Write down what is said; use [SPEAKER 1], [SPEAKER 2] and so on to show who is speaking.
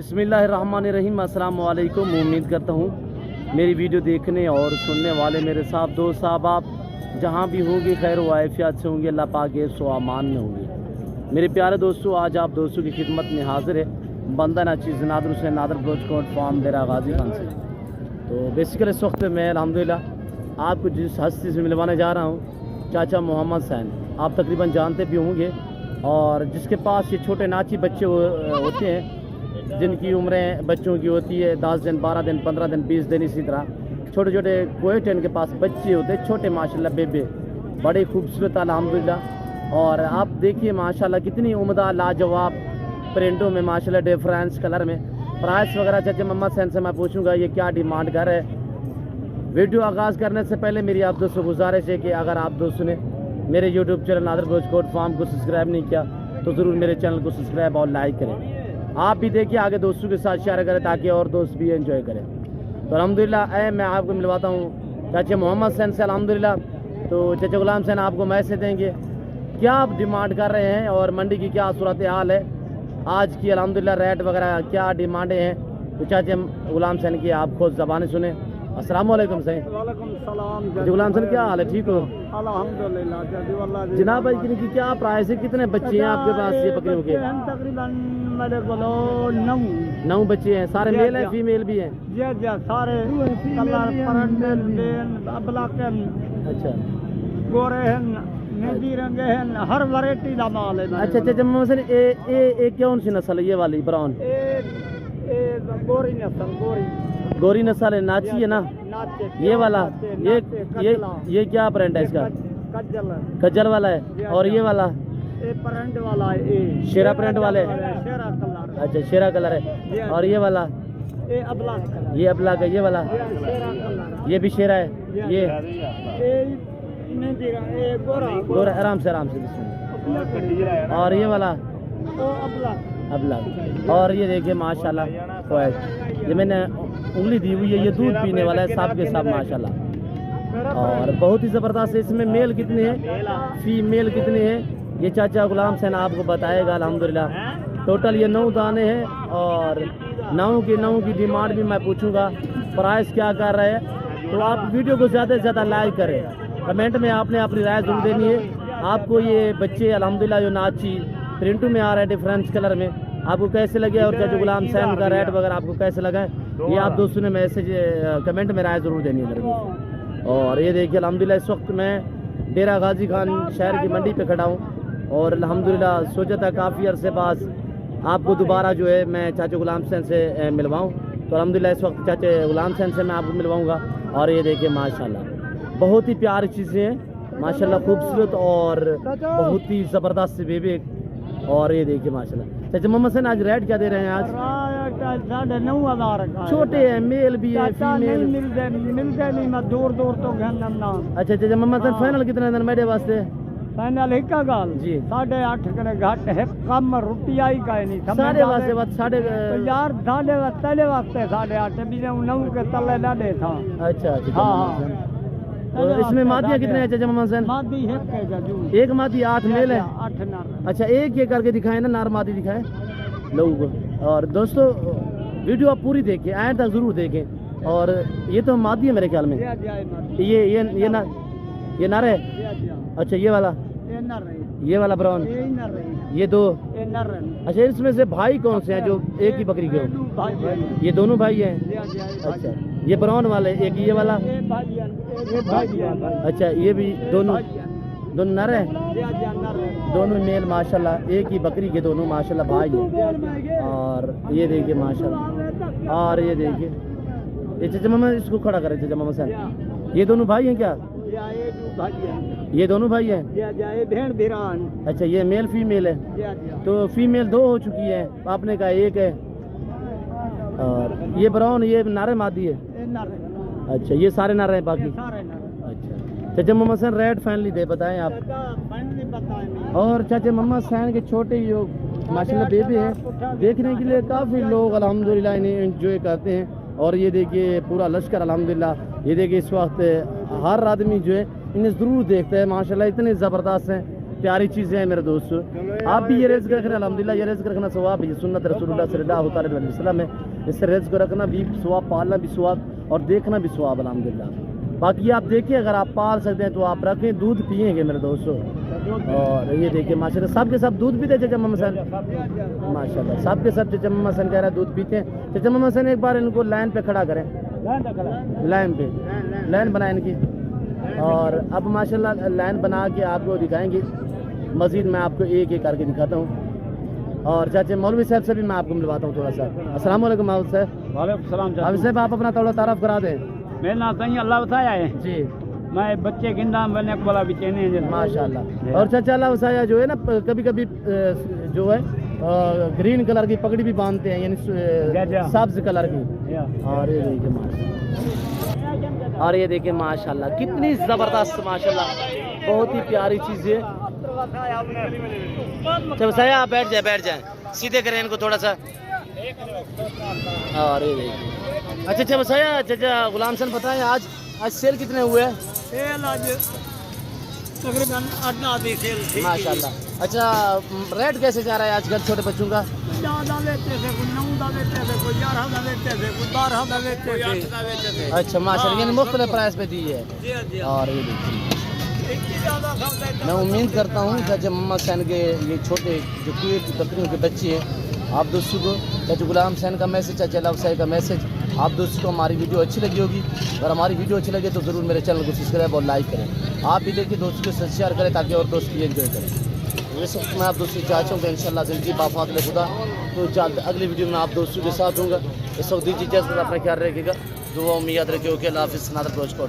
[SPEAKER 1] बिस्मिल्लाहिर्रहमानिर्रहीम। अस्सलाम वालेकुम। उम्मीद करता हूँ मेरी वीडियो देखने और सुनने वाले मेरे साथ दोस्त साहब आप जहाँ भी होंगे खैर वायफियात से होंगे, अल्लाह पाक के सो अमान में होंगे। मेरे प्यारे दोस्तों, आज आप दोस्तों की खिदमत में हाजिर है बंदा नाचीज़ नादर हुसैन नादर ब्रोचकोट फार्म डेरा गाजी खान से। तो बेसिकली इस वक्त मैं अल्हम्दुलिल्लाह आपको जिस हस्ती से मिलवाने जा रहा हूँ, चाचा मोहम्मद सैन, आप तकरीबन जानते भी होंगे, और जिसके पास ये छोटे नाची बच्चे होते हैं जिनकी उम्रें बच्चों की होती है 10 दिन, 12 दिन, 15 दिन, 20 दिन। इसी तरह छोटे छोटे कोएट इनके पास बच्चे होते हैं, छोटे माशाल्लाह बेबे, बड़े खूबसूरत अल्हम्दुलिल्लाह। और आप देखिए माशाल्लाह कितनी उम्दा लाजवाब प्रिंटों में माशाल्लाह, डिफरेंस कलर में। प्राइस वगैरह चाचा मोहम्मद सैन से मैं पूछूंगा ये क्या डिमांड कर है। वीडियो आगाज़ करने से पहले मेरी आप दोस्तों गुजारिश है कि अगर आप दोस्तों ने मेरे यूट्यूब चैनल नादर ब्रोचकोट फार्म को सब्सक्राइब नहीं किया तो ज़रूर मेरे चैनल को सब्सक्राइब और लाइक करें। आप भी देखिए, आगे दोस्तों के साथ शेयर करें ताकि और दोस्त भी एंजॉय करें। तो अल्हम्दुलिल्लाह मैं आपको मिलवाता हूँ चाचा मोहम्मद सैन से अल्हम्दुलिल्लाह। तो चाचा गुलाम सैन आपको मैसेज देंगे क्या आप डिमांड कर रहे हैं और मंडी की क्या सूरत हाल है आज की, अल्हम्दुलिल्लाह रेट वगैरह क्या डिमांडें हैं। तो चाचा गुलाम सैन की आप खुद ज़बानी सुने। अस्सलाम वालेकुम सैन।
[SPEAKER 2] वालेकुम सलाम।
[SPEAKER 1] गुलाम सैन क्या हाल है, ठीक हो?
[SPEAKER 2] अल्हम्दुलिल्लाह।
[SPEAKER 1] जनाब भाई की क्या प्राइस है, कितने बच्चे हैं आपके पास ये बकरियों के?
[SPEAKER 2] तकरीबन मेरे को 9
[SPEAKER 1] बच्चे हैं, सारे मेल हैं फीमेल भी हैं?
[SPEAKER 2] जी सारे कलर परंडल अबलाक
[SPEAKER 1] अच्छा,
[SPEAKER 2] गोरे हैं, मेहंदी रंगे हैं, हर वैरायटी का माल है।
[SPEAKER 1] अच्छा अच्छा मोहम्मद सैन ए कौन सी नस्ल है ये वाली ब्राउन?
[SPEAKER 2] गोरी नस्ल,
[SPEAKER 1] गोरी नस्ल है, नाची है ना ये वाला? ये क्या प्रिंट है इसका? कज्जल वाला है। और ये वाला
[SPEAKER 2] प्रिंट वाला है,
[SPEAKER 1] शेरा प्रिंट वाले?
[SPEAKER 2] शेरा कलर।
[SPEAKER 1] अच्छा, शेरा कलर है। और ये वाला?
[SPEAKER 2] ये अबलाक कलर।
[SPEAKER 1] ये अबलाक है। ये वाला?
[SPEAKER 2] शेरा कलर।
[SPEAKER 1] ये भी शेरा है। ये गोरा, आराम से बिस्मिल्लाह। और ये वाला अबलाक। और ये देखिए माशाल्लाह, ये मैंने उंगली दी हुई है, ये दूध पीने वाला है साहब के साथ माशाल्लाह। और बहुत ही ज़बरदस्त है। इसमें मेल कितने हैं, फीमेल कितने हैं, ये चाचा गुलाम सैन आपको बताएगा अल्हम्दुलिल्लाह। टोटल ये 9 दाने हैं और 9 की डिमांड भी मैं पूछूंगा, प्राइस क्या कर रहे हैं। तो आप वीडियो को ज़्यादा से ज़्यादा लाइक करें, कमेंट में आपने अपनी राय जरूर देनी है। आपको ये बच्चे अल्हम्दुलिल्लाह जो नाची प्रिंटू में आ रहे हैं डिफरेंस कलर में, आपको कैसे लगे और चाचा गुलाम सैन का रेट वगैरह आपको कैसे लगा ये आप दोस्तों ने मैसेज कमेंट में राय ज़रूर देनी है मेरे को। और ये देखिए अल्हम्दुलिल्लाह इस वक्त मैं डेरा गाजी खान शहर की मंडी पे खड़ा हूँ और अल्हम्दुलिल्लाह सोचा था काफ़ी अरसे बाद आपको दोबारा जो है मैं चाचा गुलाम सैन से मिलवाऊँ। तो अल्हम्दुलिल्लाह इस वक्त चाचा गुलाम सैन से मैं आपको मिलवाऊँगा। और ये देखिए माशाल्लाह बहुत ही प्यारी चीज़ें हैं माशाल्लाह, खूबसूरत और बहुत ही ज़बरदस्त बेबी। और ये देखिए माशाल्लाह। चाचा मोहम्मद सैन आज रेट क्या दे रहे हैं? आज
[SPEAKER 2] 9,500।
[SPEAKER 1] छोटे हैं, मेल भी है फीमेल?
[SPEAKER 2] मिलते नहीं, मैं दूर तो घना।
[SPEAKER 1] अच्छा चाचा मोहम्मद सैन फाइनल कितने दिन मेरे वास्ते?
[SPEAKER 2] फाइनल एक गाल
[SPEAKER 1] जी
[SPEAKER 2] 8.5 करे घट है, कम रुपया ही का नहीं।
[SPEAKER 1] साढ़े वास्ते बात साढ़े
[SPEAKER 2] यार साढ़े तले वास्ते 8.5 भी 9 के तले ना दे था।
[SPEAKER 1] अच्छा अच्छा
[SPEAKER 2] हाँ।
[SPEAKER 1] तो इसमें मादियाँ कितने हैं चाचा मोहम्मद सैन?
[SPEAKER 2] मादी है
[SPEAKER 1] एक मादी 8 मेल है।
[SPEAKER 2] 8 नर।
[SPEAKER 1] अच्छा, एक ये करके दिखाएं ना, नार मादी दिखाएं लोगों को। और दोस्तों वीडियो आप पूरी देखें, आए तक जरूर देखें। और ये तो मादी है मेरे ख्याल में। ये नर है। अच्छा, ये वाला? ये वाला ब्राउन? ये 2? अच्छा, इसमें से भाई कौन से हैं जो एक ही बकरी के हो? ये दोनों भाई हैं। अच्छा, ये ब्राउन वाले, एक ये वाला? अच्छा, ये भी दोनों नर हैं, दोनों मेल माशाल्लाह, एक ही बकरी के दोनों माशाल्लाह भाई हैं। और ये देखिए माशाल्लाह। और ये देखिए ये चाचा मामा, इसको खड़ा करें चाचा मामा सैन, ये दोनों भाई हैं क्या? ये दोनों भाई हैं। अच्छा, ये मेल फीमेल है? तो फीमेल 2 हो चुकी है, आपने कहा 1 है। और ये ब्राउन ये नारे मादी है? अच्छा, ये सारे नारे हैं बाकी? अच्छा चाचा मोहम्मद सैन रेट फाइनली दे बताएं आप। और चाचा मोहम्मद सैन के छोटे जो माशाल्लाह बेबी हैं देखने के लिए काफ़ी लोग अल्हम्दुलिल्लाह इन्हें एंजॉय करते हैं। और ये देखिए पूरा लश्कर अल्हम्दुलिल्लाह, ये देखिए इस वक्त हर आदमी जो है इन्हें ज़रूर देखता है माशाल्लाह, इतने ज़बरदस्त हैं प्यारी चीज़ें हैं मेरे दोस्तों। आप भी ये रिज़्क़ रखें अल्हम्दुलिल्लाह, ये रिज़्क़ रखना सवाब है, सुन्नत रसूलुल्लाह सल्लल्लाहु अलैहि वसल्लम है। इससे रिज़्क़ रखना भी सवाब, पालना भी सवाब और देखना भी सवाब अल्हम्दुलिल्लाह। बाकी आप देखिए, अगर आप पाल सकते हैं तो आप रखें, दूध पिएंगे मेरे दोस्तों। और ये देखिए माशाल्लाह सब के सब दूध पीते हैं चचा मोहम्मद हसन, माशाल्लाह सब के सब चचा मोहम्मद हसन कह रहा है दूध पीते हैं। चचा मोहम्मद हसन एक बार इनको लाइन पे खड़ा करें, लाइन पे लाइन बनाए इनकी। और अब माशाल्लाह लाइन बना के आपको दिखाएंगे, मज़ीद मैं आपको एक एक करके दिखाता हूँ। और चाचा मौलवी साहब से भी मैं आपको मिलवाता हूँ थोड़ा सा। अस्सलाम वालेकुम मौलवी साहब।
[SPEAKER 2] वालेकुम सलाम।
[SPEAKER 1] मौलवी साहब आप अपना थोड़ा तारफ़ करा दें।
[SPEAKER 2] मेरा नाम सही अल्लाह बताया है
[SPEAKER 1] जी
[SPEAKER 2] मैं बच्चे गिंदा मैंने वाला भी चेने
[SPEAKER 1] माशाल्लाह। और चाचा अल्लाह वसाया जो है ना, कभी कभी जो है ग्रीन कलर की पगड़ी भी बांधते हैं, यानी सब्ज कलर की। और ये देखिए माशाल्लाह, और ये देखिए माशाल्लाह कितनी ज़बरदस्त माशाल्लाह, बहुत ही प्यारी चीज़ है। चलो वसाया आप बैठ जाए सीधे करें इनको थोड़ा सा। और ये देखिए अच्छा अच्छा वसाया, चाचा गुलाम सन बताएं आज सेल कितने हुए हैं?
[SPEAKER 2] तकरीबन 8-9 सेल
[SPEAKER 1] माशाल्लाह। अच्छा रेट कैसे जा रहा है आजकल छोटे बच्चों का?
[SPEAKER 2] ज़्यादा लेते थे, कोई 9 का लेते थे, कोई 11 का लेते थे, कोई 12 का लेते थे।
[SPEAKER 1] अच्छा माशाल्लाह, यानी मुख्तलिफ प्राइस पे दी है। और ये देखिए मैं उम्मीद करता हूँ कि जब मोहम्मद हुसैन के ये छोटे जो क्यूट बकरियों के बच्चे हैं, आप दोस्तों को चाचा गुलाम हुसैन का मैसेज, चाचा अल्लाह वसाई का मैसेज, आप दोस्तों को हमारी वीडियो अच्छी लगी होगी। अगर हमारी वीडियो अच्छी लगे तो ज़रूर मेरे चैनल को सब्सक्राइब और लाइक करें। आप भी देखिए, दोस्तों के साथ शेयर करें ताकि और दोस्त भी एंजॉय करें। वैसे मैं आप दोस्तों चाहता हूँ कि इंशाल्लाह ज़िंदगी बाफ़ाक़िल खुदा तो जल्द अगली वीडियो में आप दोस्तों के साथ दूँगा। इस वक्त दीजिए इजाज़त, अपना ख्याल रखिएगा, दुआ उम्मीद रखिए। ओके अल्लाह हाफ़िज़। नादर रोज़ को